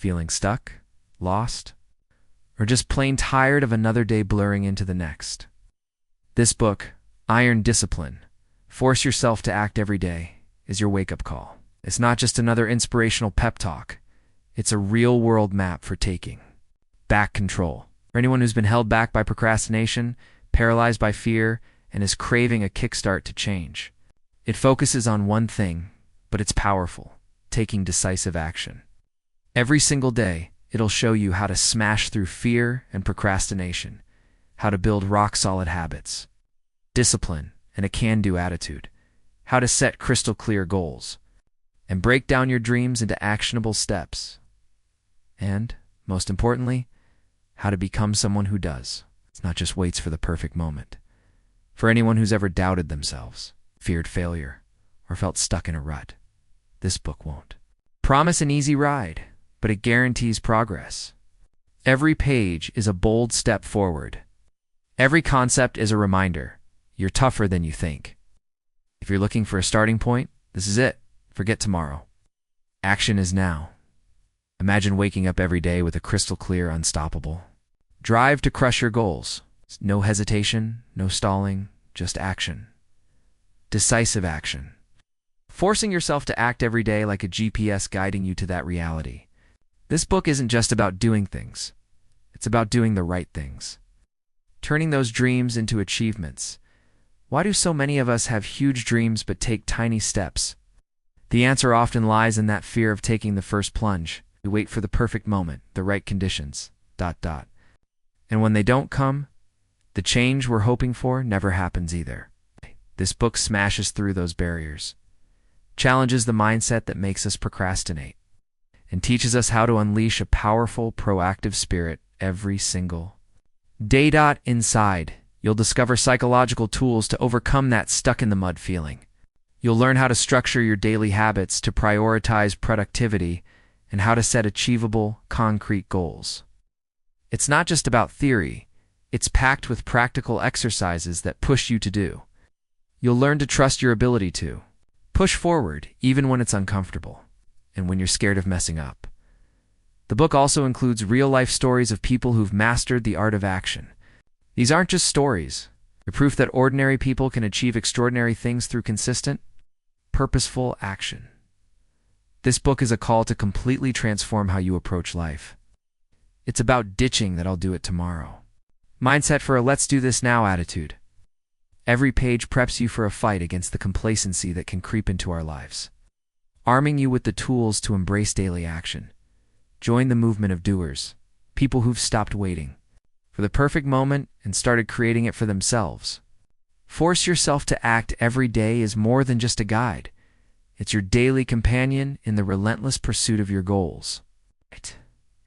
Feeling stuck? Lost? Or just plain tired of another day blurring into the next? This book, Iron Discipline, Force Yourself to Act Every Day, is your wake-up call. It's not just another inspirational pep talk. It's a real-world map for taking back control. For anyone who's been held back by procrastination, paralyzed by fear, and is craving a kickstart to change. It focuses on one thing, but it's powerful: taking decisive action. Every single day, it'll show you how to smash through fear and procrastination, how to build rock-solid habits, discipline, and a can-do attitude, how to set crystal-clear goals, and break down your dreams into actionable steps. And, most importantly, how to become someone who does. It's not just waits for the perfect moment. For anyone who's ever doubted themselves, feared failure, or felt stuck in a rut, this book won't promise an easy ride, but it guarantees progress. Every page is a bold step forward. Every concept is a reminder: you're tougher than you think. If you're looking for a starting point, this is it. Forget tomorrow. Action is now. Imagine waking up every day with a crystal-clear, unstoppable drive to crush your goals. No hesitation, no stalling, just action. Decisive action. Forcing yourself to act every day like a GPS guiding you to that reality. This book isn't just about doing things. It's about doing the right things. Turning those dreams into achievements. Why do so many of us have huge dreams but take tiny steps? The answer often lies in that fear of taking the first plunge. We wait for the perfect moment, the right conditions, ... And when they don't come, the change we're hoping for never happens either. This book smashes through those barriers, challenges the mindset that makes us procrastinate, and teaches us how to unleash a powerful, proactive spirit every single day. Inside, you'll discover psychological tools to overcome that stuck-in-the-mud feeling. You'll learn how to structure your daily habits to prioritize productivity and how to set achievable, concrete goals. It's not just about theory. It's packed with practical exercises that push you to do. You'll learn to trust your ability to push forward even when it's uncomfortable and when you're scared of messing up. The book also includes real-life stories of people who've mastered the art of action. These aren't just stories. They're proof that ordinary people can achieve extraordinary things through consistent, purposeful action. This book is a call to completely transform how you approach life. It's about ditching that I'll do it tomorrow mindset for a let's do this now attitude. Every page preps you for a fight against the complacency that can creep into our lives, arming you with the tools to embrace daily action. Join the movement of doers, people who've stopped waiting for the perfect moment and started creating it for themselves. Force Yourself to Act Every Day is more than just a guide. It's your daily companion in the relentless pursuit of your goals. Right.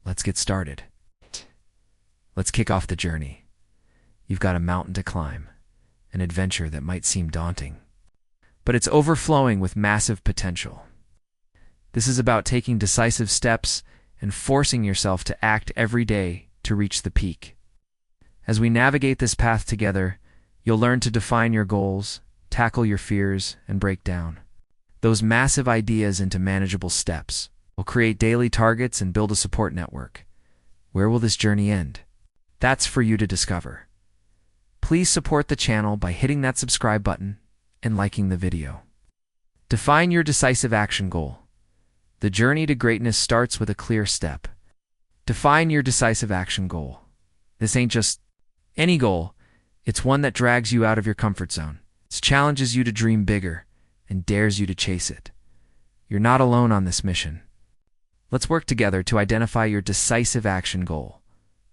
Let's get started. Let's kick off the journey. You've got a mountain to climb, an adventure that might seem daunting, but it's overflowing with massive potential. This is about taking decisive steps and forcing yourself to act every day to reach the peak. As we navigate this path together, you'll learn to define your goals, tackle your fears, and break down those massive ideas into manageable steps. We'll create daily targets and build a support network. Where will this journey end? That's for you to discover. Please support the channel by hitting that subscribe button and liking the video. Define your decisive action goal. The journey to greatness starts with a clear step. Define your decisive action goal. This ain't just any goal. It's one that drags you out of your comfort zone. It challenges you to dream bigger and dares you to chase it. You're not alone on this mission. Let's work together to identify your decisive action goal.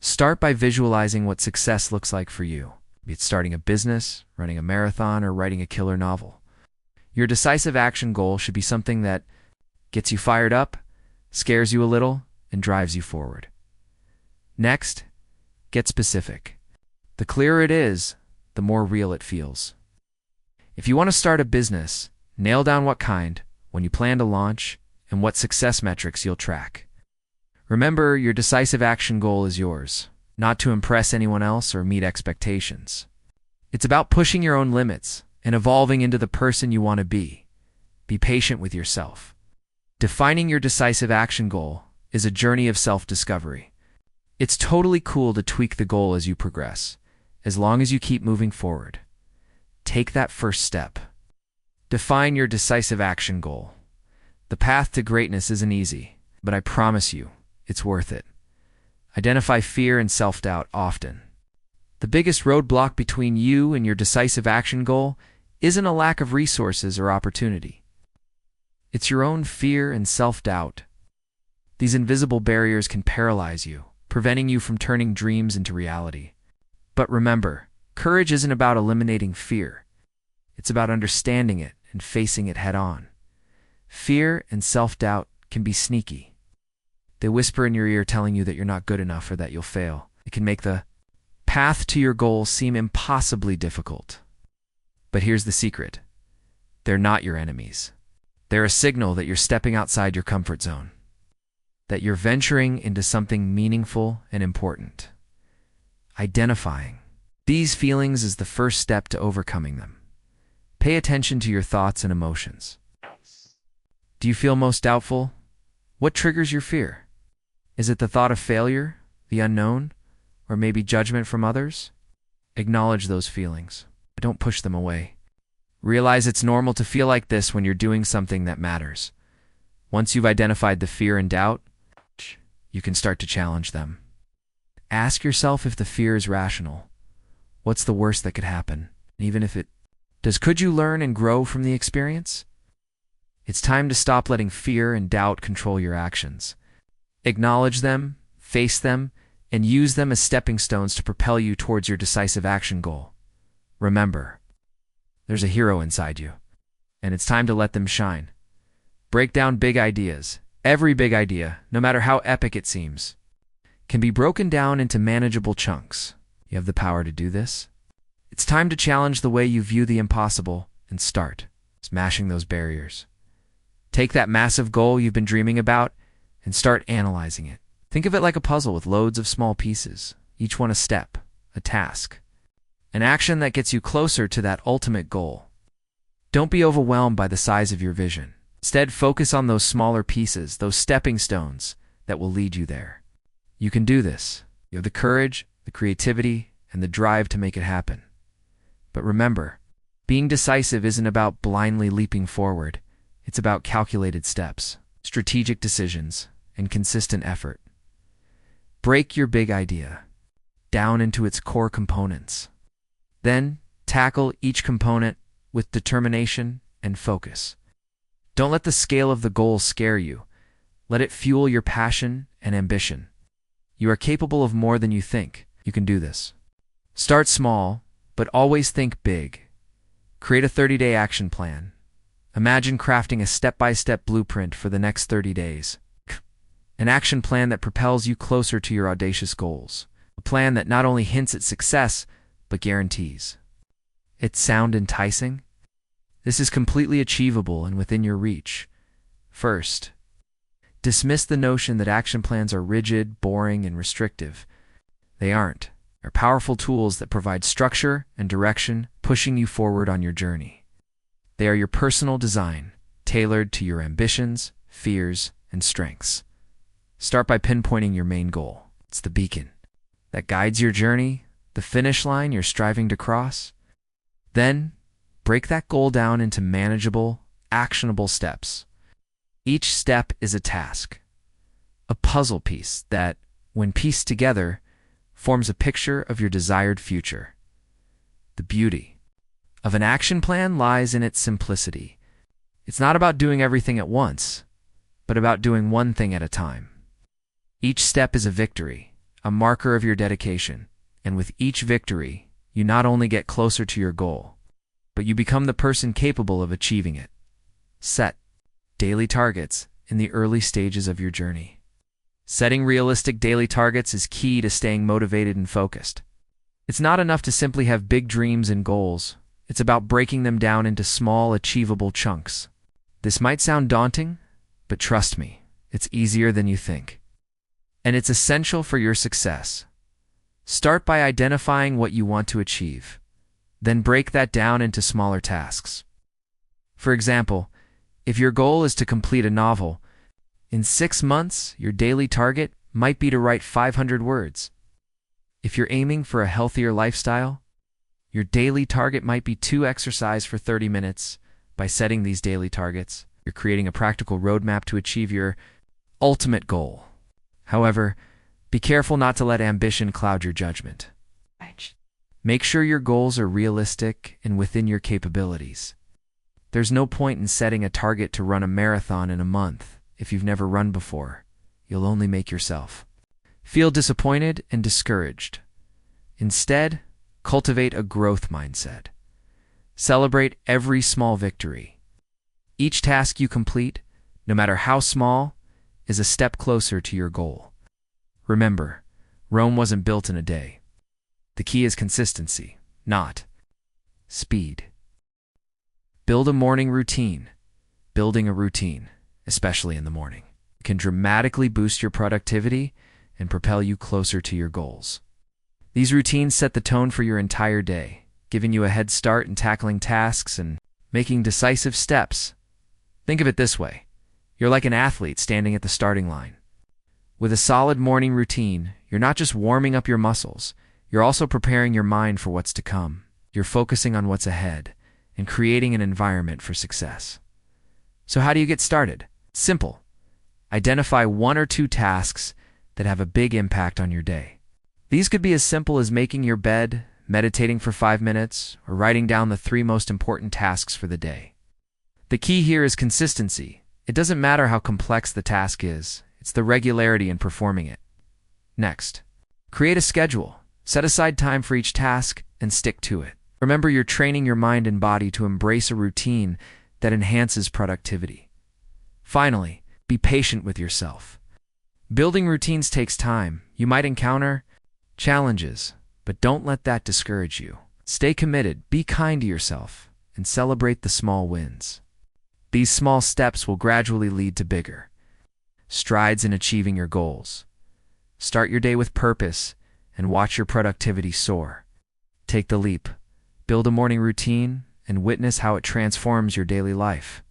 Start by visualizing what success looks like for you. Be it starting a business, running a marathon, or writing a killer novel. Your decisive action goal should be something that gets you fired up, scares you a little, and drives you forward. Next, get specific. The clearer it is, the more real it feels. If you want to start a business, nail down what kind, when you plan to launch, and what success metrics you'll track. Remember, your decisive action goal is yours, not to impress anyone else or meet expectations. It's about pushing your own limits and evolving into the person you want to be. Be patient with yourself. Defining your decisive action goal is a journey of self-discovery. It's totally cool to tweak the goal as you progress, as long as you keep moving forward. Take that first step. Define your decisive action goal. The path to greatness isn't easy, but I promise you, it's worth it. Identify fear and self-doubt often. The biggest roadblock between you and your decisive action goal isn't a lack of resources or opportunity. It's your own fear and self-doubt. These invisible barriers can paralyze you, preventing you from turning dreams into reality. But remember, courage isn't about eliminating fear. It's about understanding it and facing it head-on. Fear and self-doubt can be sneaky. They whisper in your ear telling you that you're not good enough or that you'll fail. It can make the path to your goal seem impossibly difficult. But here's the secret. They're not your enemies. They're a signal that you're stepping outside your comfort zone, that you're venturing into something meaningful and important. Identifying these feelings is the first step to overcoming them. Pay attention to your thoughts and emotions. Do you feel most doubtful? What triggers your fear? Is it the thought of failure, the unknown, or maybe judgment from others? Acknowledge those feelings, but don't push them away. Realize it's normal to feel like this when you're doing something that matters. Once you've identified the fear and doubt, you can start to challenge them. Ask yourself if the fear is rational. What's the worst that could happen? Even if it does, could you learn and grow from the experience? It's time to stop letting fear and doubt control your actions. Acknowledge them, face them, and use them as stepping stones to propel you towards your decisive action goal. Remember, there's a hero inside you, and it's time to let them shine. Break down big ideas. Every big idea, no matter how epic it seems, can be broken down into manageable chunks. You have the power to do this. It's time to challenge the way you view the impossible and start smashing those barriers. Take that massive goal you've been dreaming about and start analyzing it. Think of it like a puzzle with loads of small pieces, each one a step, a task, an action that gets you closer to that ultimate goal. Don't be overwhelmed by the size of your vision. Instead, focus on those smaller pieces, those stepping stones that will lead you there. You can do this. You have the courage, the creativity, and the drive to make it happen. But remember, being decisive isn't about blindly leaping forward. It's about calculated steps, strategic decisions, and consistent effort. Break your big idea down into its core components. Then, tackle each component with determination and focus. Don't let the scale of the goal scare you. Let it fuel your passion and ambition. You are capable of more than you think. You can do this. Start small, but always think big. Create a 30-day action plan. Imagine crafting a step-by-step blueprint for the next 30 days. An action plan that propels you closer to your audacious goals. A plan that not only hints at success, but guarantees. It sound enticing? This is completely achievable and within your reach. First, dismiss the notion that action plans are rigid, boring, and restrictive. They aren't. They're powerful tools that provide structure and direction, pushing you forward on your journey. They are your personal design, tailored to your ambitions, fears, and strengths. Start by pinpointing your main goal. It's the beacon that guides your journey, the finish line you're striving to cross. Then, break that goal down into manageable, actionable steps. Each step is a task, a puzzle piece that, when pieced together, forms a picture of your desired future. The beauty of an action plan lies in its simplicity. It's not about doing everything at once, but about doing one thing at a time. Each step is a victory, a marker of your dedication, and with each victory, you not only get closer to your goal, but you become the person capable of achieving it. Set daily targets in the early stages of your journey. Setting realistic daily targets is key to staying motivated and focused. It's not enough to simply have big dreams and goals. It's about breaking them down into small, achievable chunks. This might sound daunting, but trust me, it's easier than you think. And it's essential for your success. Start by identifying what you want to achieve. Then break that down into smaller tasks. For example, if your goal is to complete a novel, In 6 months, your daily target might be to write 500 words. If you're aiming for a healthier lifestyle, your daily target might be to exercise for 30 minutes. By setting these daily targets, you're creating a practical roadmap to achieve your ultimate goal. However, be careful not to let ambition cloud your judgment. Make sure your goals are realistic and within your capabilities. There's no point in setting a target to run a marathon in a month if you've never run before. You'll only make yourself feel disappointed and discouraged. Instead, cultivate a growth mindset. Celebrate every small victory. Each task you complete, no matter how small, is a step closer to your goal. Remember, Rome wasn't built in a day. The key is consistency, not speed. Build a morning routine. Building a routine, especially in the morning, can dramatically boost your productivity and propel you closer to your goals. These routines set the tone for your entire day, giving you a head start in tackling tasks and making decisive steps. Think of it this way. You're like an athlete standing at the starting line. With a solid morning routine, you're not just warming up your muscles, you're also preparing your mind for what's to come. You're focusing on what's ahead and creating an environment for success. So how do you get started? Simple. Identify 1 or 2 tasks that have a big impact on your day. These could be as simple as making your bed, meditating for 5 minutes, or writing down the 3 most important tasks for the day. The key here is consistency. It doesn't matter how complex the task is, it's the regularity in performing it. Next, create a schedule. Set aside time for each task and stick to it. Remember, you're training your mind and body to embrace a routine that enhances productivity. Finally, be patient with yourself. Building routines takes time. You might encounter challenges, but don't let that discourage you. Stay committed, be kind to yourself, and celebrate the small wins. These small steps will gradually lead to bigger strides in achieving your goals. Start your day with purpose and watch your productivity soar. Take the leap, build a morning routine, and witness how it transforms your daily life.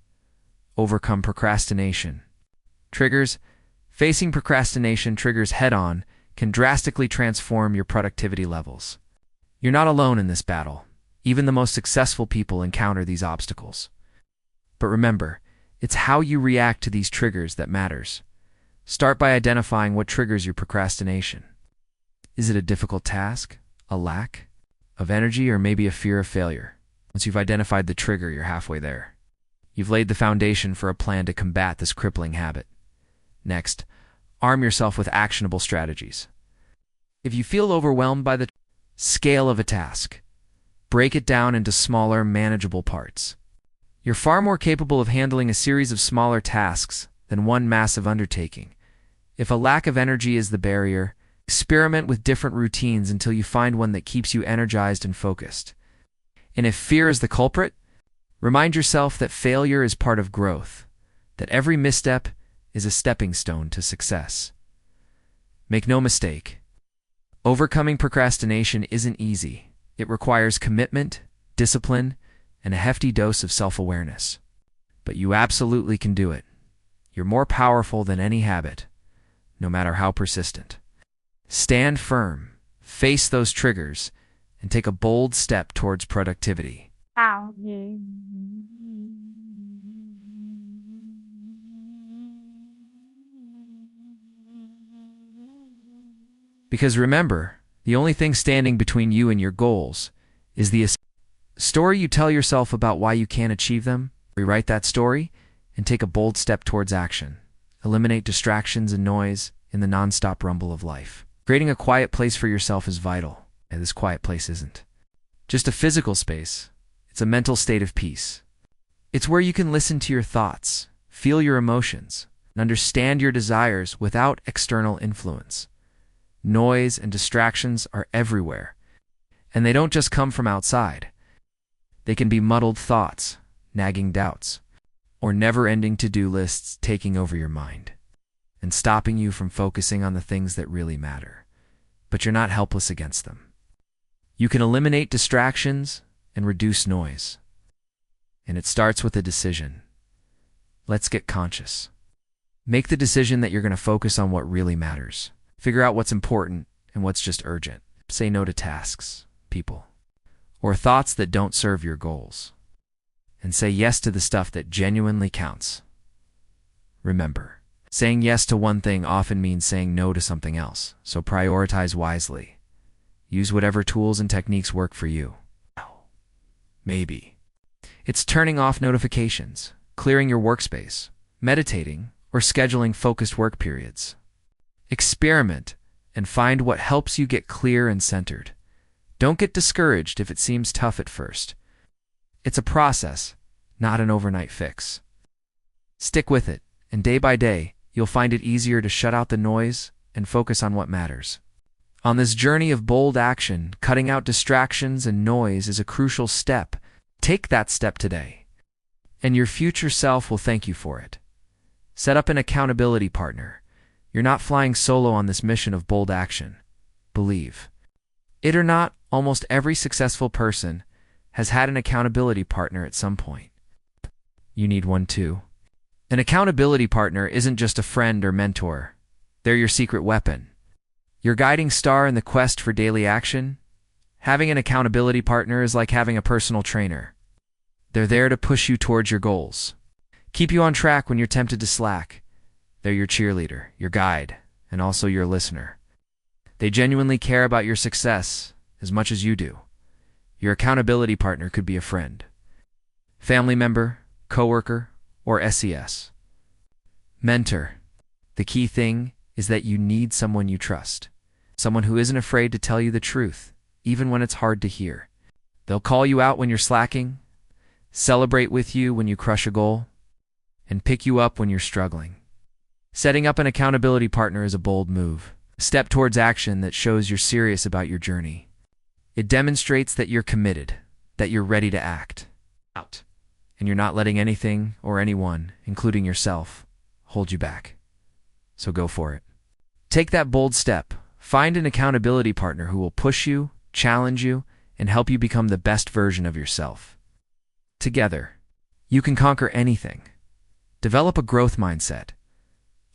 Overcome procrastination. Triggers. Facing procrastination triggers head-on can drastically transform your productivity levels. You're not alone in this battle. Even the most successful people encounter these obstacles. But remember, it's how you react to these triggers that matters. Start by identifying what triggers your procrastination. Is it a difficult task, a lack of energy, or maybe a fear of failure? Once you've identified the trigger, you're halfway there. You've laid the foundation for a plan to combat this crippling habit. Next, arm yourself with actionable strategies. If you feel overwhelmed by the scale of a task, break it down into smaller, manageable parts. You're far more capable of handling a series of smaller tasks than one massive undertaking. If a lack of energy is the barrier, experiment with different routines until you find one that keeps you energized and focused. And if fear is the culprit, remind yourself that failure is part of growth, that every misstep is a stepping stone to success. Make no mistake, overcoming procrastination isn't easy. It requires commitment, discipline, and a hefty dose of self-awareness. But you absolutely can do it. You're more powerful than any habit, no matter how persistent. Stand firm, face those triggers, and take a bold step towards productivity. Because remember, the only thing standing between you and your goals is the story you tell yourself about why you can't achieve them. Rewrite that story and take a bold step towards action. Eliminate distractions and noise in the non-stop rumble of life. Creating a quiet place for yourself is vital, and this quiet place isn't just a physical space. It's a mental state of peace. It's where you can listen to your thoughts, feel your emotions, and understand your desires without external influence. Noise and distractions are everywhere, and they don't just come from outside. They can be muddled thoughts, nagging doubts, or never-ending to-do lists taking over your mind and stopping you from focusing on the things that really matter. But you're not helpless against them. You can eliminate distractions and reduce noise. And it starts with a decision. Let's get conscious. Make the decision that you're going to focus on what really matters. Figure out what's important and what's just urgent. Say no to tasks, people, or thoughts that don't serve your goals. And say yes to the stuff that genuinely counts. Remember, saying yes to one thing often means saying no to something else, so prioritize wisely. Use whatever tools and techniques work for you. Maybe it's turning off notifications, clearing your workspace, meditating, or scheduling focused work periods. Experiment and find what helps you get clear and centered. Don't get discouraged if it seems tough at first. It's a process, not an overnight fix. Stick with it, and day by day, you'll find it easier to shut out the noise and focus on what matters. On this journey of bold action, cutting out distractions and noise is a crucial step. Take that step today, and your future self will thank you for it. Set up an accountability partner. You're not flying solo on this mission of bold action. Believe it or not, almost every successful person has had an accountability partner at some point. You need one too. An accountability partner isn't just a friend or mentor. They're your secret weapon. Your guiding star in the quest for daily action. Having an accountability partner is like having a personal trainer. They're there to push you towards your goals, keep you on track when you're tempted to slack. They're your cheerleader, your guide, and also your listener. They genuinely care about your success as much as you do. Your accountability partner could be a friend, family member, coworker, or SES. Mentor. The key thing is that you need someone you trust, someone who isn't afraid to tell you the truth, even when it's hard to hear. They'll call you out when you're slacking, celebrate with you when you crush a goal, and pick you up when you're struggling. Setting up an accountability partner is a bold move, a step towards action that shows you're serious about your journey. It demonstrates that you're committed, that you're ready to act out, and you're not letting anything or anyone, including yourself, hold you back. So go for it. Take that bold step. Find an accountability partner who will push you, challenge you, and help you become the best version of yourself. Together, you can conquer anything. Develop a growth mindset.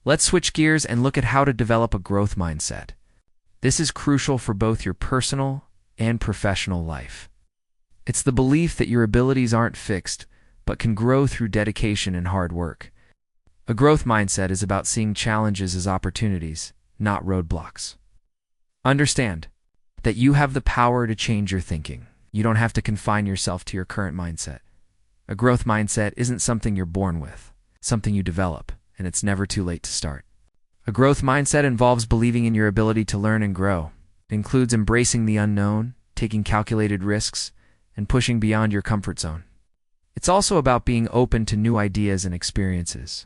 Let's switch gears and look at how to develop a growth mindset. This is crucial for both your personal and professional life. It's the belief that your abilities aren't fixed, but can grow through dedication and hard work. A growth mindset is about seeing challenges as opportunities, not roadblocks. Understand that you have the power to change your thinking. You don't have to confine yourself to your current mindset. A growth mindset isn't something you're born with, something you develop, and it's never too late to start. A growth mindset involves believing in your ability to learn and grow. It includes embracing the unknown, taking calculated risks, and pushing beyond your comfort zone. It's also about being open to new ideas and experiences.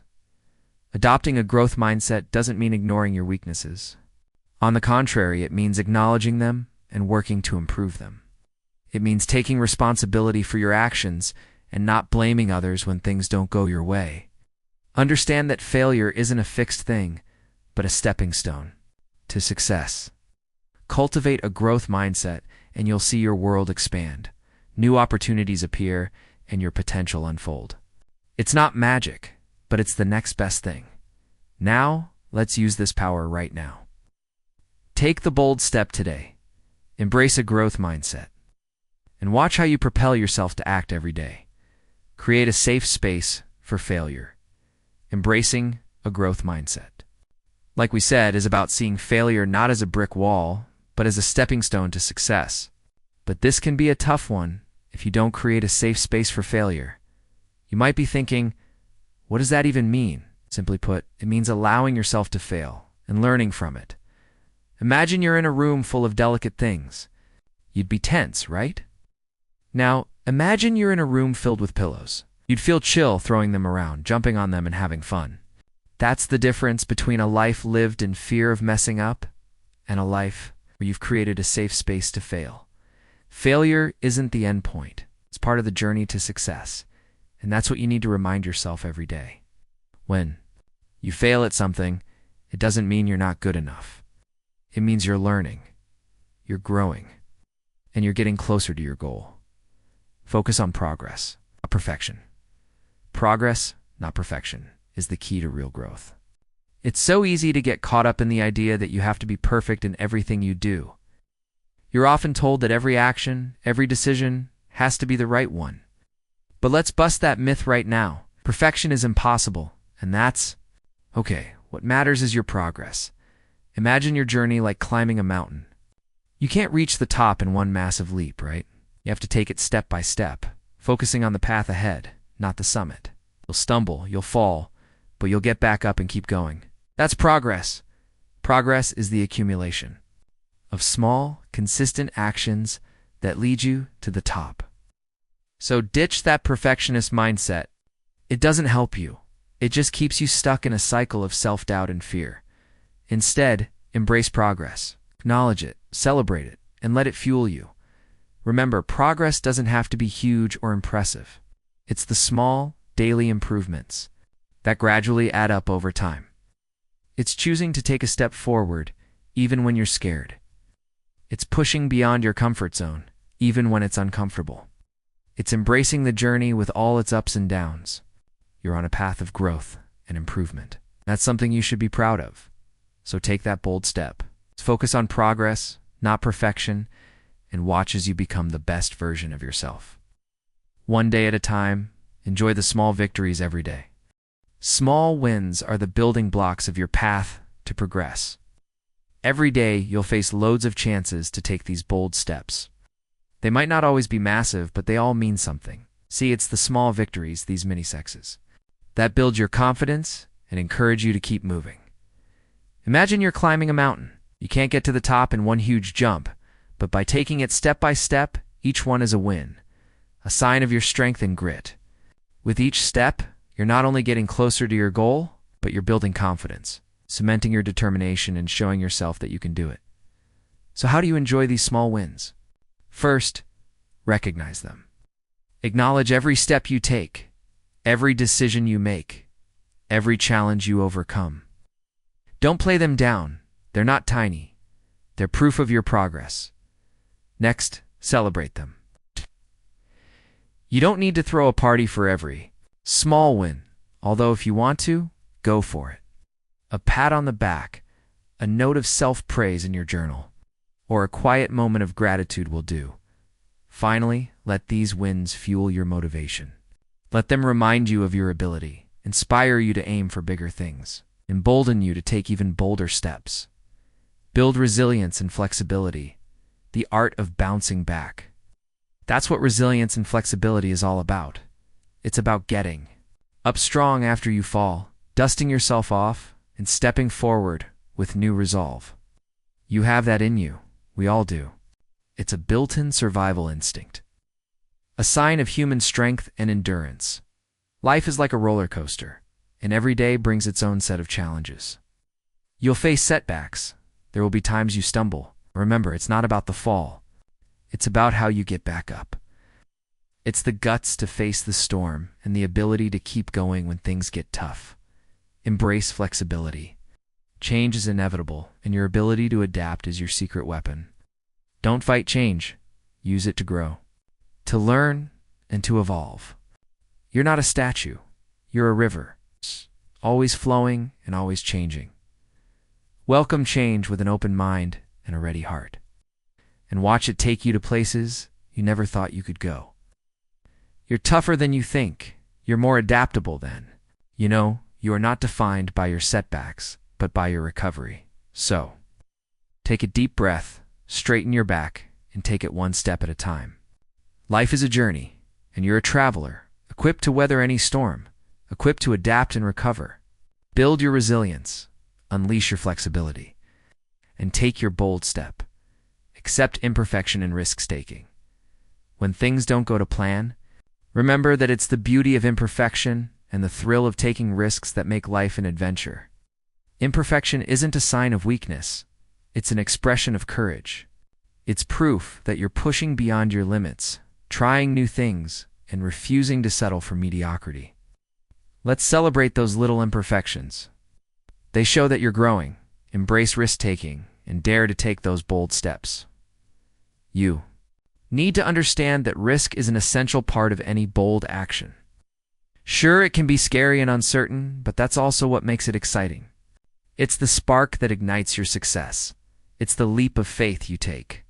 Adopting a growth mindset doesn't mean ignoring your weaknesses. On the contrary, it means acknowledging them and working to improve them. It means taking responsibility for your actions and not blaming others when things don't go your way. Understand that failure isn't a fixed thing, but a stepping stone to success. Cultivate a growth mindset and you'll see your world expand. New opportunities appear and your potential unfold. It's not magic, but it's the next best thing. Now, let's use this power right now. Take the bold step today. Embrace a growth mindset. And watch how you propel yourself to act every day. Create a safe space for failure. Embracing a growth mindset, like we said, is about seeing failure not as a brick wall, but as a stepping stone to success. But this can be a tough one if you don't create a safe space for failure. You might be thinking, what does that even mean? Simply put, it means allowing yourself to fail and learning from it. Imagine you're in a room full of delicate things. You'd be tense, right? Now, imagine you're in a room filled with pillows. You'd feel chill throwing them around, jumping on them and having fun. That's the difference between a life lived in fear of messing up and a life where you've created a safe space to fail. Failure isn't the end point. It's part of the journey to success. And that's what you need to remind yourself every day. When you fail at something, it doesn't mean you're not good enough. It means you're learning, you're growing, and you're getting closer to your goal. Focus on progress, not perfection. Progress, not perfection, is the key to real growth. It's so easy to get caught up in the idea that you have to be perfect in everything you do. You're often told that every action, every decision, has to be the right one. But let's bust that myth right now. Perfection is impossible, and that's okay. What matters is your progress. Imagine your journey like climbing a mountain. You can't reach the top in one massive leap, right? You have to take it step by step, focusing on the path ahead, not the summit. You'll stumble, you'll fall, but you'll get back up and keep going. That's progress. Progress is the accumulation of small, consistent actions that lead you to the top. So ditch that perfectionist mindset. It doesn't help you. It just keeps you stuck in a cycle of self-doubt and fear. Instead, embrace progress. Acknowledge it, celebrate it, and let it fuel you. Remember, progress doesn't have to be huge or impressive. It's the small, daily improvements that gradually add up over time. It's choosing to take a step forward, even when you're scared. It's pushing beyond your comfort zone, even when it's uncomfortable. It's embracing the journey with all its ups and downs. You're on a path of growth and improvement. That's something you should be proud of. So take that bold step. Focus on progress, not perfection, and watch as you become the best version of yourself. One day at a time, enjoy the small victories every day. Small wins are the building blocks of your path to progress. Every day, you'll face loads of chances to take these bold steps. They might not always be massive, but they all mean something. See, it's the small victories, these mini-successes, that build your confidence and encourage you to keep moving. Imagine you're climbing a mountain. You can't get to the top in one huge jump, but by taking it step by step, each one is a win, a sign of your strength and grit. With each step, you're not only getting closer to your goal, but you're building confidence, cementing your determination and showing yourself that you can do it. So how do you enjoy these small wins? First, recognize them. Acknowledge every step you take, every decision you make, every challenge you overcome. Don't play them down. They're not tiny. They're proof of your progress. Next, celebrate them. You don't need to throw a party for every small win, although if you want to, go for it. A pat on the back, a note of self-praise in your journal, or a quiet moment of gratitude will do. Finally, let these wins fuel your motivation. Let them remind you of your ability, inspire you to aim for bigger things, embolden you to take even bolder steps. Build resilience and flexibility, the art of bouncing back. That's what resilience and flexibility is all about. It's about getting up strong after you fall, dusting yourself off, and stepping forward with new resolve. You have that in you. We all do. It's a built-in survival instinct, a sign of human strength and endurance. Life is like a roller coaster, and every day brings its own set of challenges. You'll face setbacks. There will be times you stumble. Remember, it's not about the fall. It's about how you get back up. It's the guts to face the storm and the ability to keep going when things get tough. Embrace flexibility. Change is inevitable, and your ability to adapt is your secret weapon. Don't fight change. Use it to grow, to learn, and to evolve. You're not a statue. You're a river, always flowing and always changing. Welcome change with an open mind and a ready heart, and watch it take you to places you never thought you could go. You're tougher than you think. You're more adaptable than. You know, you are not defined by your setbacks, but by your recovery. So, take a deep breath, straighten your back, and take it one step at a time. Life is a journey, and you're a traveler, equipped to weather any storm, equipped to adapt and recover. Build your resilience, unleash your flexibility, and take your bold step. Accept imperfection and risk-taking. When things don't go to plan, remember that it's the beauty of imperfection and the thrill of taking risks that make life an adventure. Imperfection isn't a sign of weakness. It's an expression of courage. It's proof that you're pushing beyond your limits, trying new things, and refusing to settle for mediocrity. Let's celebrate those little imperfections. They show that you're growing. Embrace risk-taking and dare to take those bold steps. You need to understand that risk is an essential part of any bold action. Sure, it can be scary and uncertain, but that's also what makes it exciting. It's the spark that ignites your success. It's the leap of faith you take,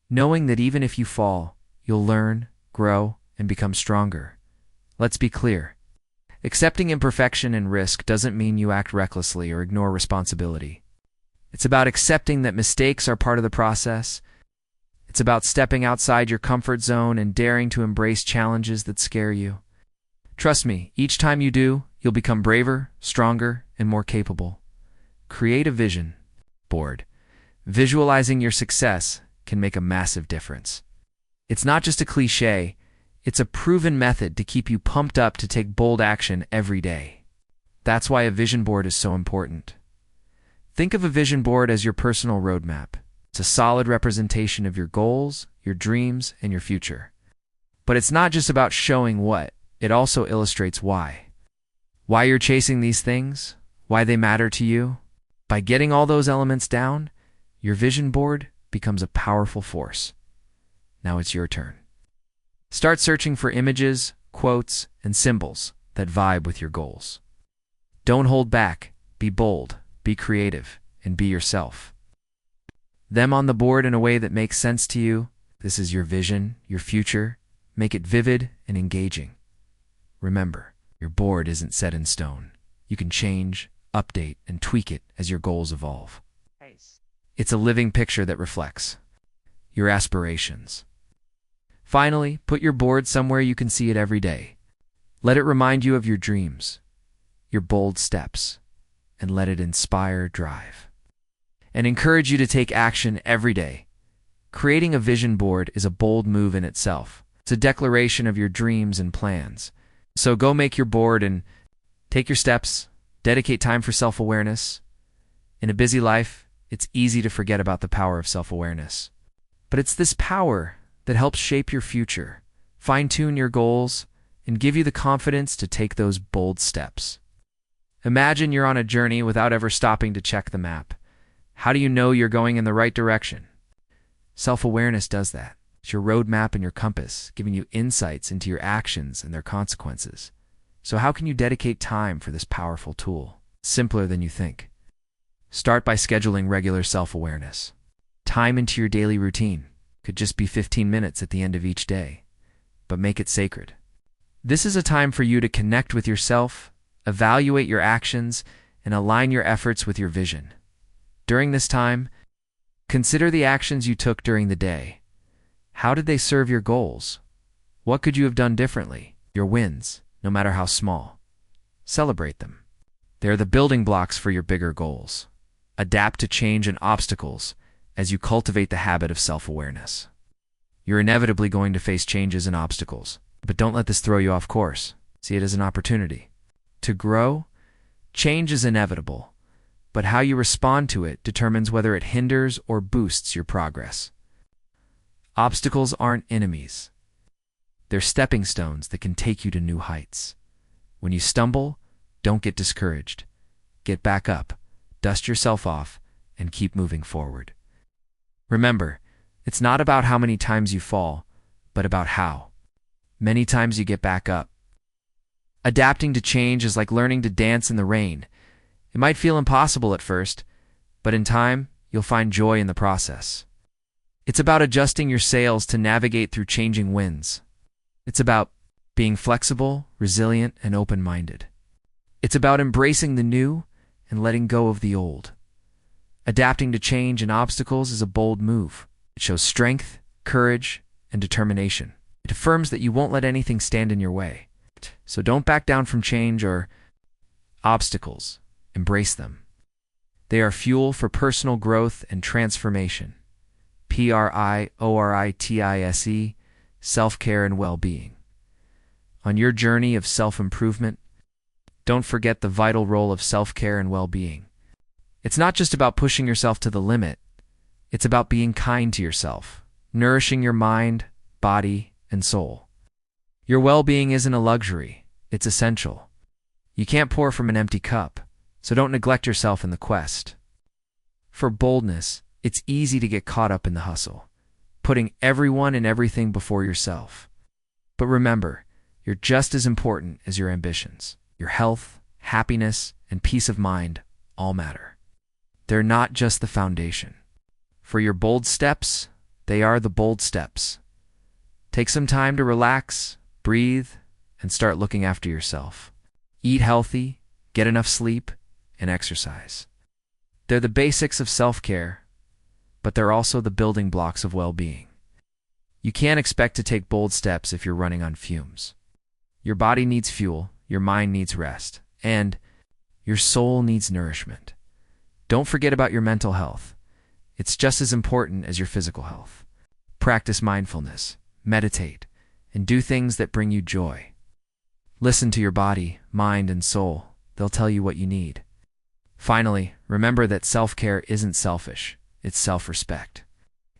knowing that even if you fall, you'll learn, grow, and become stronger. Let's be clear. Accepting imperfection and risk doesn't mean you act recklessly or ignore responsibility. It's about accepting that mistakes are part of the process. It's about stepping outside your comfort zone and daring to embrace challenges that scare you. Trust me, each time you do, you'll become braver, stronger, and more capable. Create a vision board. Visualizing your success can make a massive difference. It's not just a cliche, it's a proven method to keep you pumped up to take bold action every day. That's why a vision board is so important. Think of a vision board as your personal roadmap. It's a solid representation of your goals, your dreams, and your future. But it's not just about showing what, it also illustrates why. Why you're chasing these things, why they matter to you. By getting all those elements down, your vision board becomes a powerful force. Now it's your turn. Start searching for images, quotes, and symbols that vibe with your goals. Don't hold back. Be bold, be creative, and be yourself. Them on the board in a way that makes sense to you. This is your vision, your future. Make it vivid and engaging. Remember, your board isn't set in stone. You can change, update, and tweak it as your goals evolve. It's a living picture that reflects your aspirations. Finally, put your board somewhere you can see it every day. Let it remind you of your dreams, your bold steps, and let it inspire drive. And encourage you to take action every day. Creating a vision board is a bold move in itself. It's a declaration of your dreams and plans. So go make your board and take your steps. Dedicate time for self-awareness. In a busy life, it's easy to forget about the power of self-awareness. But it's this power that helps shape your future, fine-tune your goals, and give you the confidence to take those bold steps. Imagine you're on a journey without ever stopping to check the map. How do you know you're going in the right direction? Self-awareness does that. It's your roadmap and your compass, giving you insights into your actions and their consequences. So how can you dedicate time for this powerful tool? Simpler than you think. Start by scheduling regular self-awareness. Time into your daily routine. Could just be 15 minutes at the end of each day, but make it sacred. This is a time for you to connect with yourself, evaluate your actions, and align your efforts with your vision. During this time, consider the actions you took during the day. How did they serve your goals? What could you have done differently? Your wins, no matter how small. Celebrate them. They're the building blocks for your bigger goals. Adapt to change and obstacles as you cultivate the habit of self-awareness. You're inevitably going to face changes and obstacles, but don't let this throw you off course. See it as an opportunity. To grow, change is inevitable, but how you respond to it determines whether it hinders or boosts your progress. Obstacles aren't enemies. They're stepping stones that can take you to new heights. When you stumble, don't get discouraged. Get back up, dust yourself off, and keep moving forward. Remember, it's not about how many times you fall, but about how many times you get back up. Adapting to change is like learning to dance in the rain. It might feel impossible at first, but in time, you'll find joy in the process. It's about adjusting your sails to navigate through changing winds. It's about being flexible, resilient, and open-minded. It's about embracing the new and letting go of the old. Adapting to change and obstacles is a bold move. It shows strength, courage, and determination. It affirms that you won't let anything stand in your way. So don't back down from change or obstacles. Embrace them. They are fuel for personal growth and transformation. PRIORITISE, self-care and well-being. On your journey of self-improvement, don't forget the vital role of self-care and well-being. It's not just about pushing yourself to the limit. It's about being kind to yourself, nourishing your mind, body, and soul. Your well-being isn't a luxury. It's essential. You can't pour from an empty cup, so don't neglect yourself in the quest. For boldness, it's easy to get caught up in the hustle, putting everyone and everything before yourself. But remember, you're just as important as your ambitions. Your health, happiness, and peace of mind all matter. They're not just the foundation. For your bold steps, they are the bold steps. Take some time to relax, breathe, and start looking after yourself. Eat healthy, get enough sleep, and exercise. They're the basics of self-care, but they're also the building blocks of well-being. You can't expect to take bold steps if you're running on fumes. Your body needs fuel, your mind needs rest, and your soul needs nourishment. Don't forget about your mental health. It's just as important as your physical health. Practice mindfulness, meditate, and do things that bring you joy. Listen to your body, mind, and soul. They'll tell you what you need. Finally, remember that self-care isn't selfish. It's self-respect.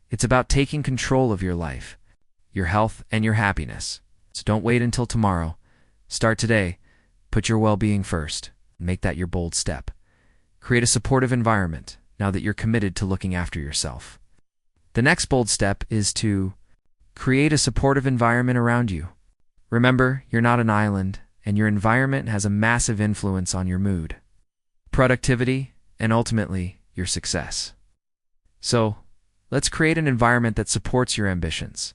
It's about taking control of your life, your health, and your happiness. So don't wait until tomorrow. Start today. Put your well-being first. Make that your bold step. Create a supportive environment now that you're committed to looking after yourself. The next bold step is to create a supportive environment around you. Remember, you're not an island, and your environment has a massive influence on your mood, productivity, and ultimately, your success. So, let's create an environment that supports your ambitions.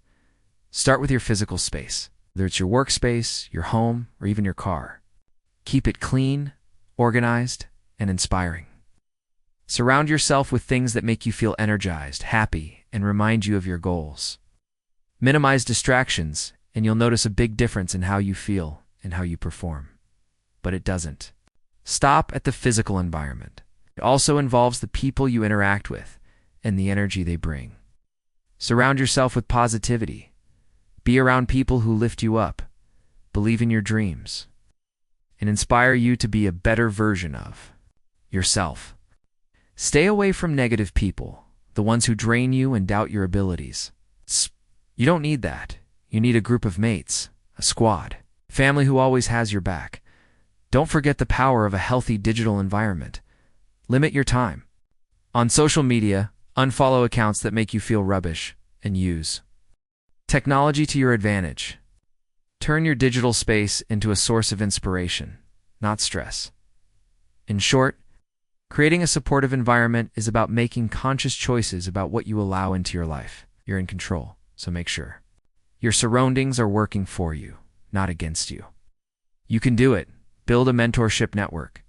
Start with your physical space, whether it's your workspace, your home, or even your car. Keep it clean, organized, and inspiring. Surround yourself with things that make you feel energized, happy, and remind you of your goals. Minimize distractions, and you'll notice a big difference in how you feel and how you perform. But it doesn't stop at the physical environment. It also involves the people you interact with and the energy they bring. Surround yourself with positivity. Be around people who lift you up, believe in your dreams, and inspire you to be a better version of yourself. Stay away from negative people, the ones who drain you and doubt your abilities. You don't need that. You need a group of mates, a squad, family who always has your back. Don't forget the power of a healthy digital environment. Limit your time. On social media, unfollow accounts that make you feel rubbish, and use technology to your advantage. Turn your digital space into a source of inspiration, not stress. In short, creating a supportive environment is about making conscious choices about what you allow into your life. You're in control, so make sure your surroundings are working for you, not against you. You can do it. Build a mentorship network.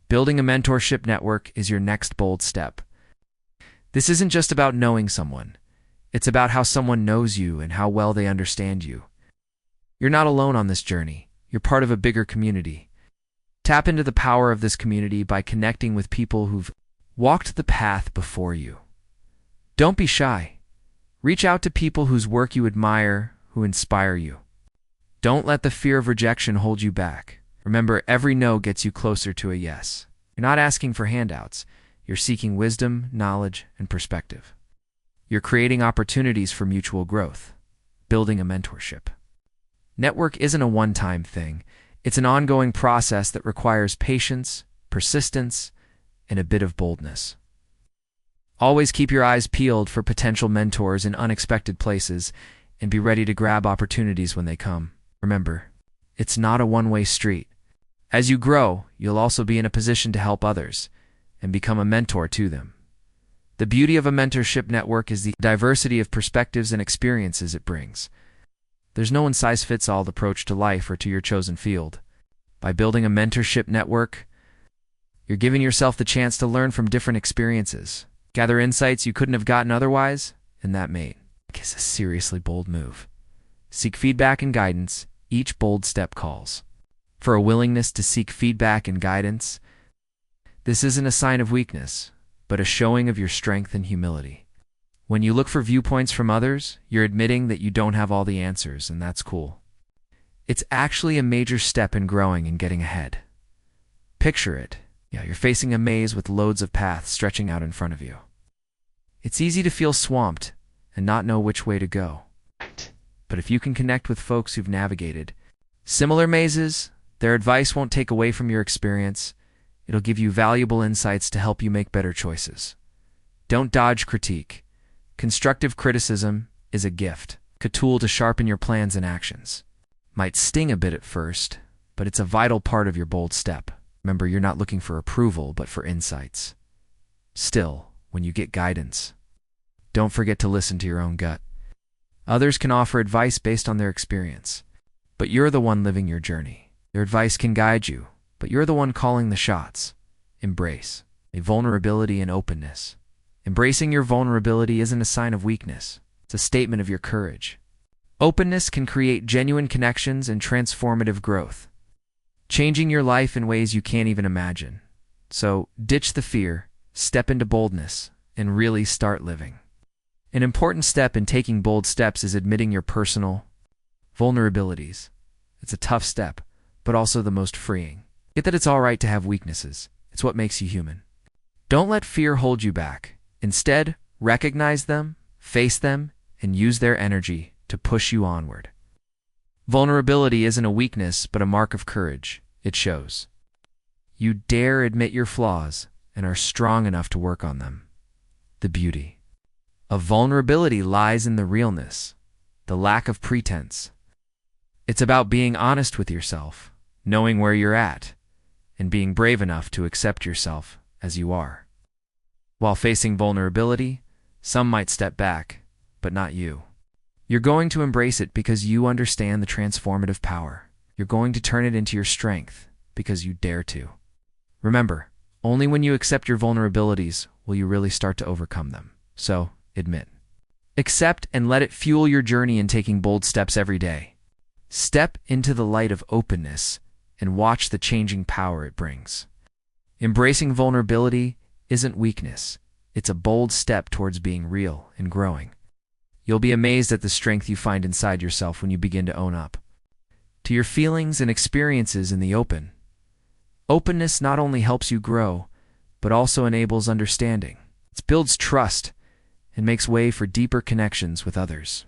Building a mentorship network is your next bold step. This isn't just about knowing someone. It's about how someone knows you and how well they understand you. You're not alone on this journey. You're part of a bigger community. Tap into the power of this community by connecting with people who've walked the path before you. Don't be shy. Reach out to people whose work you admire, who inspire you. Don't let the fear of rejection hold you back. Remember, every no gets you closer to a yes. You're not asking for handouts. You're seeking wisdom, knowledge, and perspective. You're creating opportunities for mutual growth, building a mentorship. Network isn't a one-time thing. It's an ongoing process that requires patience, persistence, and a bit of boldness. Always keep your eyes peeled for potential mentors in unexpected places and be ready to grab opportunities when they come. Remember, it's not a one-way street. As you grow, you'll also be in a position to help others and become a mentor to them. The beauty of a mentorship network is the diversity of perspectives and experiences it brings. There's no one-size-fits-all approach to life or to your chosen field. By building a mentorship network, you're giving yourself the chance to learn from different experiences, gather insights you couldn't have gotten otherwise, and that is a seriously bold move. Seek feedback and guidance. Each bold step calls for a willingness to seek feedback and guidance. This isn't a sign of weakness, but a showing of your strength and humility. When you look for viewpoints from others, you're admitting that you don't have all the answers, and that's cool. It's actually a major step in growing and getting ahead. Picture it. You're facing a maze with loads of paths stretching out in front of you. It's easy to feel swamped and not know which way to go. But if you can connect with folks who've navigated similar mazes, their advice won't take away from your experience. It'll give you valuable insights to help you make better choices. Don't dodge critique. Constructive criticism is a gift, a tool to sharpen your plans and actions. Might sting a bit at first, but it's a vital part of your bold step. Remember, you're not looking for approval, but for insights. Still, when you get guidance, don't forget to listen to your own gut. Others can offer advice based on their experience, but you're the one living your journey. Their advice can guide you, but you're the one calling the shots. Embrace a vulnerability and openness. Embracing your vulnerability isn't a sign of weakness. It's a statement of your courage. Openness can create genuine connections and transformative growth, changing your life in ways you can't even imagine. So, ditch the fear, step into boldness, and really start living. An important step in taking bold steps is admitting your personal vulnerabilities. It's a tough step, but also the most freeing. Get that it's all right to have weaknesses. It's what makes you human. Don't let fear hold you back. Instead, recognize them, face them, and use their energy to push you onward. Vulnerability isn't a weakness, but a mark of courage. It shows you dare admit your flaws and are strong enough to work on them. The beauty of vulnerability lies in the realness, the lack of pretense. It's about being honest with yourself, knowing where you're at, and being brave enough to accept yourself as you are. While facing vulnerability, some might step back, but not you. You're going to embrace it because you understand the transformative power. You're going to turn it into your strength because you dare to. Remember, only when you accept your vulnerabilities will you really start to overcome them. So, admit. Accept and let it fuel your journey in taking bold steps every day. Step into the light of openness and watch the changing power it brings. Embracing vulnerability isn't weakness. It's a bold step towards being real and growing. You'll be amazed at the strength you find inside yourself when you begin to own up to your feelings and experiences in the open. Openness not only helps you grow, but also enables understanding. It builds trust and makes way for deeper connections with others.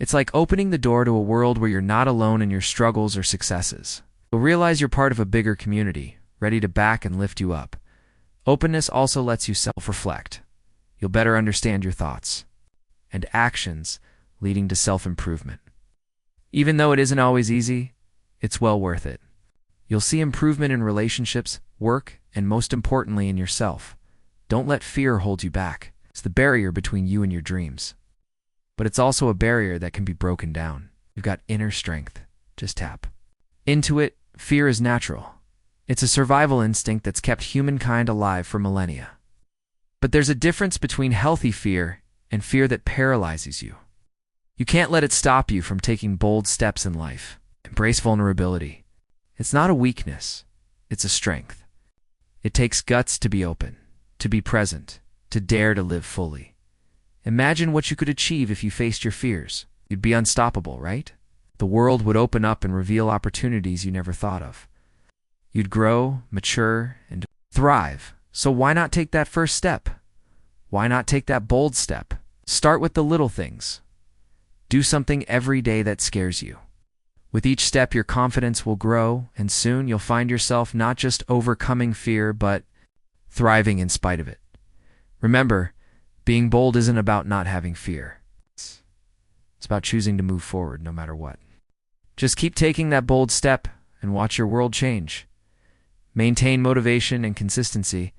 It's like opening the door to a world where you're not alone in your struggles or successes. You'll realize you're part of a bigger community, ready to back and lift you up. Openness also lets you self-reflect. You'll better understand your thoughts and actions, leading to self-improvement. Even though it isn't always easy, it's well worth it. You'll see improvement in relationships, work, and most importantly in yourself. Don't let fear hold you back. It's the barrier between you and your dreams. But it's also a barrier that can be broken down. You've got inner strength. Just tap into it. Fear is natural. It's a survival instinct that's kept humankind alive for millennia. But there's a difference between healthy fear and fear that paralyzes you. You can't let it stop you from taking bold steps in life. Embrace vulnerability. It's not a weakness. It's a strength. It takes guts to be open, to be present, to dare to live fully. Imagine what you could achieve if you faced your fears. You'd be unstoppable, right? The world would open up and reveal opportunities you never thought of. You'd grow, mature, and thrive. So why not take that first step? Why not take that bold step? Start with the little things. Do something every day that scares you. With each step, your confidence will grow, and soon you'll find yourself not just overcoming fear, but thriving in spite of it. Remember, being bold isn't about not having fear. It's about choosing to move forward no matter what. Just keep taking that bold step and watch your world change. Maintain motivation and consistency.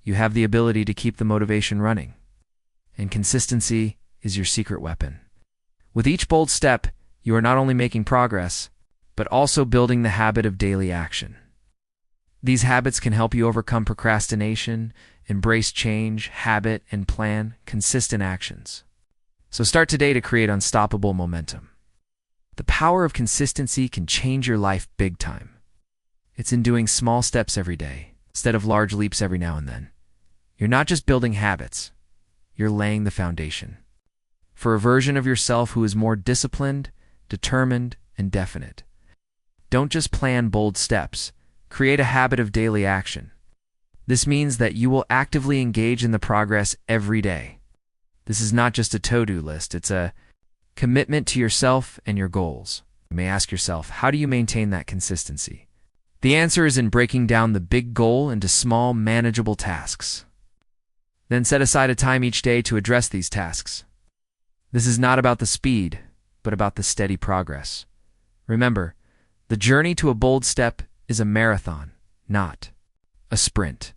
You have the ability to keep the motivation running. And consistency is your secret weapon. With each bold step, you are not only making progress, but also building the habit of daily action. These habits can help you overcome procrastination, embrace change, habit, and plan consistent actions. So start today to create unstoppable momentum. The power of consistency can change your life big time. It's in doing small steps every day, instead of large leaps every now and then. You're not just building habits, you're laying the foundation for a version of yourself who is more disciplined, determined, and definite. Don't just plan bold steps, create a habit of daily action. This means that you will actively engage in the progress every day. This is not just a to-do list, it's a commitment to yourself and your goals. You may ask yourself, how do you maintain that consistency? The answer is in breaking down the big goal into small, manageable tasks. Then set aside a time each day to address these tasks. This is not about the speed, but about the steady progress. Remember, the journey to a bold step is a marathon, not a sprint.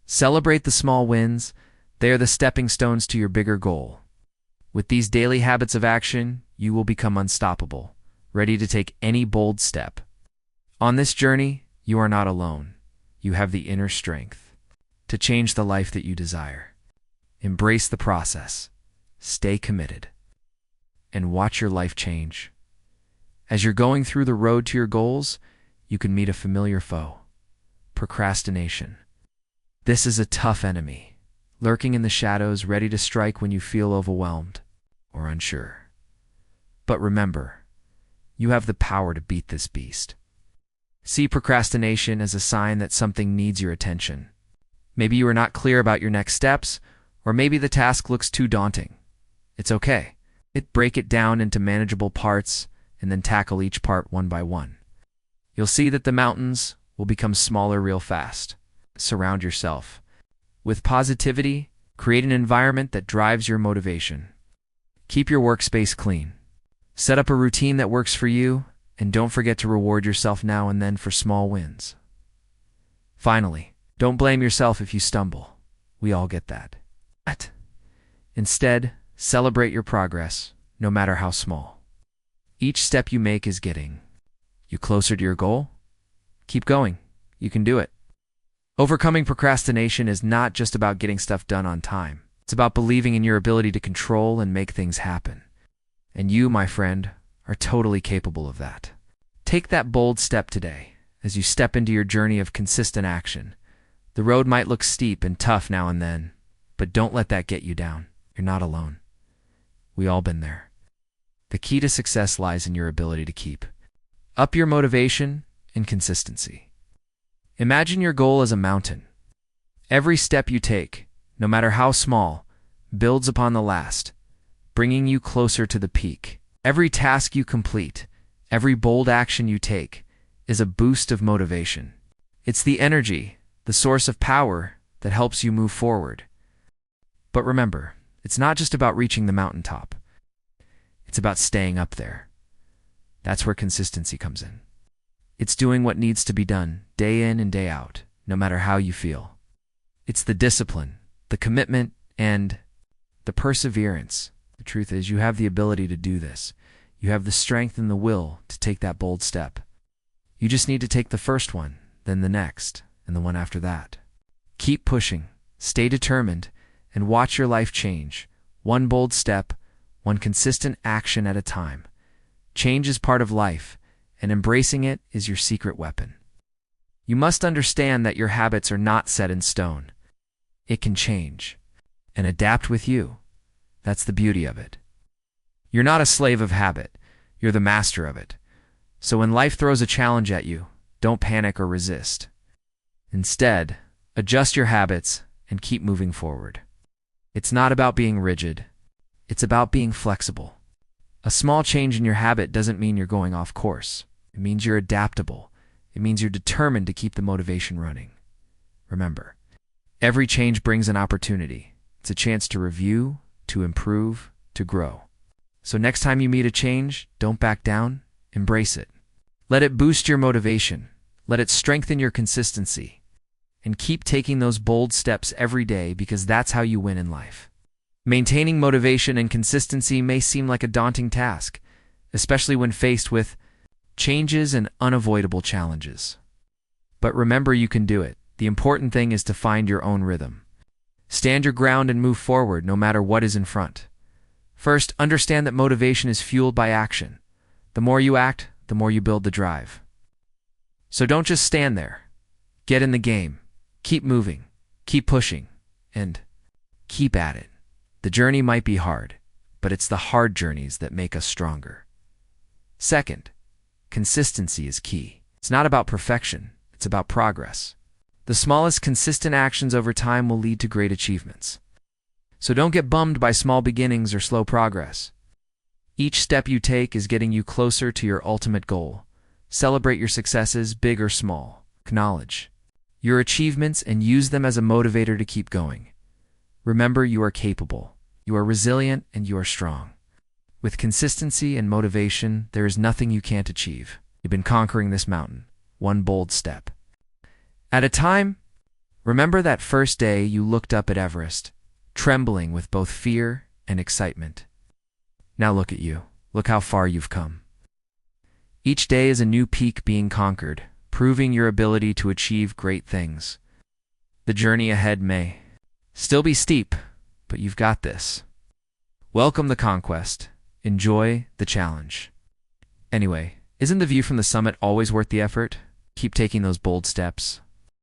Celebrate the small wins. They are the stepping stones to your bigger goal. With these daily habits of action, you will become unstoppable, ready to take any bold step. On this journey, you are not alone. You have the inner strength to change the life that you desire. Embrace the process. Stay committed. And watch your life change. As you're going through the road to your goals, you can meet a familiar foe: procrastination. This is a tough enemy, lurking in the shadows, ready to strike when you feel overwhelmed or unsure. But remember, you have the power to beat this beast. See procrastination as a sign that something needs your attention. Maybe you are not clear about your next steps, or maybe the task looks too daunting. It's okay. Break it down into manageable parts and then tackle each part one by one. You'll see that the mountains will become smaller real fast. Surround yourself with positivity. Create an environment that drives your motivation. Keep your workspace clean. Set up a routine that works for you, and don't forget to reward yourself now and then for small wins. Finally, don't blame yourself if you stumble. We all get that. Instead, celebrate your progress, no matter how small. Each step you make is getting you closer to your goal. Keep going. You can do it. Overcoming procrastination is not just about getting stuff done on time. It's about believing in your ability to control and make things happen. And you, my friend, are totally capable of that. Take that bold step today as you step into your journey of consistent action. The road might look steep and tough now and then, but don't let that get you down. You're not alone. We all been there. The key to success lies in your ability to keep up your motivation and consistency. Imagine your goal as a mountain. Every step you take, no matter how small, builds upon the last, bringing you closer to the peak. Every task you complete, every bold action you take, is a boost of motivation. It's the energy, the source of power that helps you move forward. But remember, it's not just about reaching the mountaintop. It's about staying up there. That's where consistency comes in. It's doing what needs to be done, day in and day out, no matter how you feel. It's the discipline, the commitment, and the perseverance. The truth is, you have the ability to do this. You have the strength and the will to take that bold step. You just need to take the first one, then the next, and the one after that. Keep pushing, stay determined, and watch your life change. One bold step, one consistent action at a time. Change is part of life, and embracing it is your secret weapon. You must understand that your habits are not set in stone. It can change and adapt with you. That's the beauty of it. You're not a slave of habit. You're the master of it. So when life throws a challenge at you, don't panic or resist. Instead, adjust your habits and keep moving forward. It's not about being rigid. It's about being flexible. A small change in your habit doesn't mean you're going off course. It means you're adaptable. It means you're determined to keep the motivation running. Remember, every change brings an opportunity. It's a chance to review, to improve, to grow. So next time you meet a change, don't back down, embrace it. Let it boost your motivation. Let it strengthen your consistency. And keep taking those bold steps every day, because that's how you win in life. Maintaining motivation and consistency may seem like a daunting task, especially when faced with changes and unavoidable challenges. But remember, you can do it. The important thing is to find your own rhythm. Stand your ground and move forward no matter what is in front. First, understand that motivation is fueled by action. The more you act, the more you build the drive. So don't just stand there. Get in the game. Keep moving. Keep pushing. And keep at it. The journey might be hard, but it's the hard journeys that make us stronger. Second, consistency is key. It's not about perfection. It's about progress. The smallest consistent actions over time will lead to great achievements. So don't get bummed by small beginnings or slow progress. Each step you take is getting you closer to your ultimate goal. Celebrate your successes, big or small. Acknowledge your achievements and use them as a motivator to keep going. Remember, you are capable, you are resilient, and you are strong. With consistency and motivation, there is nothing you can't achieve. You've been conquering this mountain, one bold step at a time. Remember that first day you looked up at Everest, trembling with both fear and excitement. Now look at you. Look how far you've come. Each day is a new peak being conquered, proving your ability to achieve great things. The journey ahead may still be steep, but you've got this. Welcome the conquest. Enjoy the challenge. Anyway, isn't the view from the summit always worth the effort? Keep taking those bold steps.